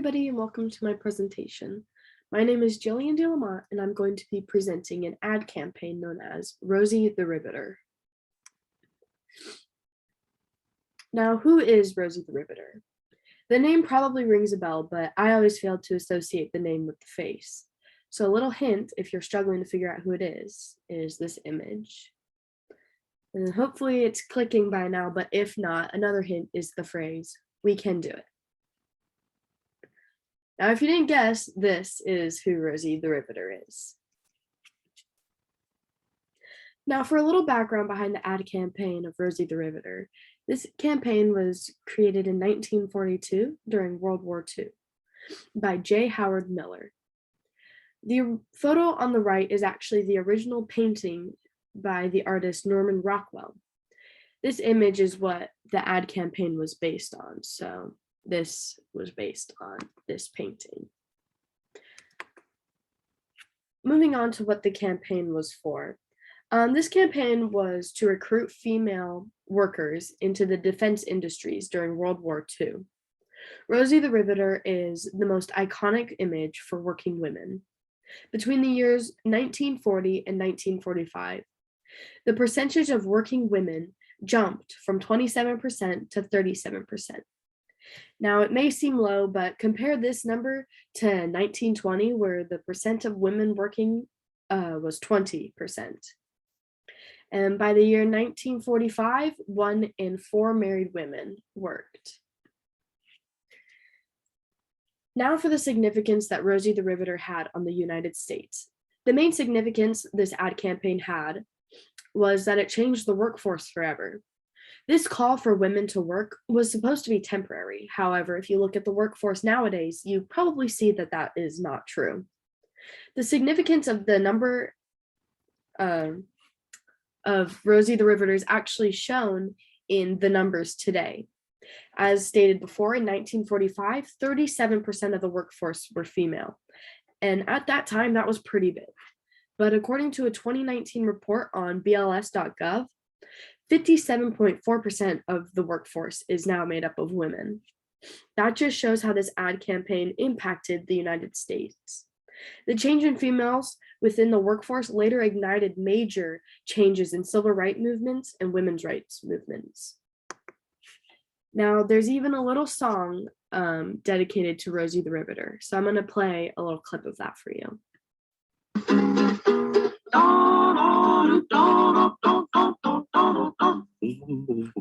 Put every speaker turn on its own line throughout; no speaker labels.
everybody, and welcome to my presentation. My name is Jillian Motte, and I'm going to be presenting an ad campaign known as Rosie the Riveter. Now, who is Rosie the Riveter? The name probably rings a bell, but I always fail to associate the name with the face. So a little hint, if you're struggling to figure out who it is this image. And hopefully it's clicking by now, but if not, another hint is the phrase, "We can do it." Now, if you didn't guess, this is who Rosie the Riveter is. Now, for a little background behind the ad campaign of Rosie the Riveter, this campaign was created in 1942 during World War II by J. Howard Miller. The photo on the right is actually the original painting by the artist Norman Rockwell. This image is what the ad campaign was based on, so this was based on this painting. Moving on to what the campaign was for. This campaign was to recruit female workers into the defense industries during World War II. Rosie the Riveter is the most iconic image for working women. Between the years 1940 and 1945, the percentage of working women jumped from 27% to 37%. Now, it may seem low, but compare this number to 1920, where the percent of women working was 20%. And by the year 1945, 1 in 4 married women worked. Now for the significance that Rosie the Riveter had on the United States. The main significance this ad campaign had was that it changed the workforce forever. This call for women to work was supposed to be temporary. However, if you look at the workforce nowadays, you probably see that that is not true. The significance of the number of Rosie the Riveter is actually shown in the numbers today. As stated before, in 1945, 37% of the workforce were female. And at that time, that was pretty big. But according to a 2019 report on BLS.gov, 57.4% of the workforce is now made up of women. That just shows how this ad campaign impacted the United States. The change in females within the workforce later ignited major changes in civil rights movements and women's rights movements. Now, there's even a little song dedicated to Rosie the Riveter. So I'm going to play a little clip of that for you.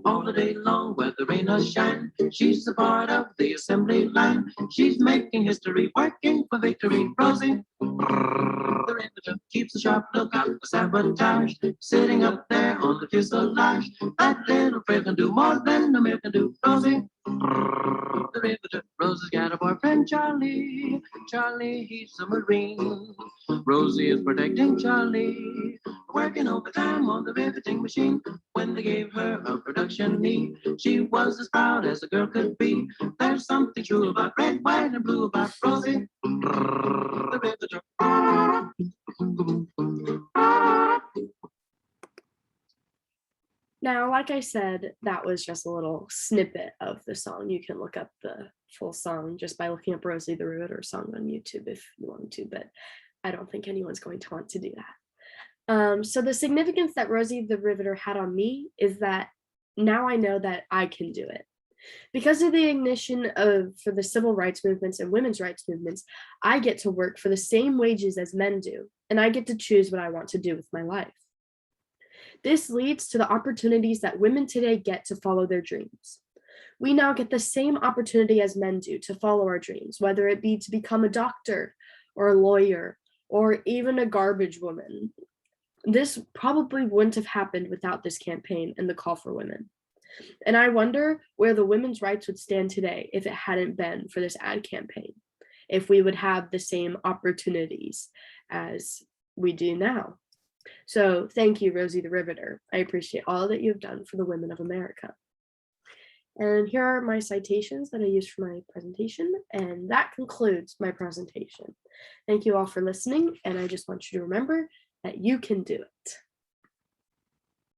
All the day long, where the rain or shine, she's a part of the assembly line. She's making history, working for victory. Rosie the Riveter keeps a sharp lookout for sabotage, sitting up there on the fuselage. That little friend can do more than a man can do. Rosie the Riveter. Rosie's got a boyfriend, Charlie. Charlie, he's a Marine. Rosie is protecting Charlie, working overtime on the riveting machine. When they gave her a production need, she was as proud as a girl could be. There's something true about red, white, and blue about Rosie the Riveter.
Now, like I said, that was just a little snippet of the song. You can look up the full song just by looking up Rosie the Riveter song on YouTube if you want to, but I don't think anyone's going to want to do that. So the significance that Rosie the Riveter had on me is that now I know that I can do it. Because of the ignition for the civil rights movements and women's rights movements, I get to work for the same wages as men do, and I get to choose what I want to do with my life. This leads to the opportunities that women today get to follow their dreams. We now get the same opportunity as men do to follow our dreams, whether it be to become a doctor or a lawyer or even a garbage woman. This probably wouldn't have happened without this campaign and the call for women. And I wonder where the women's rights would stand today if it hadn't been for this ad campaign, if we would have the same opportunities as we do now. So thank you, Rosie the Riveter. I appreciate all that you've done for the women of America. And here are my citations that I used for my presentation, and that concludes my presentation. Thank you all for listening, and I just want you to remember that you can do it.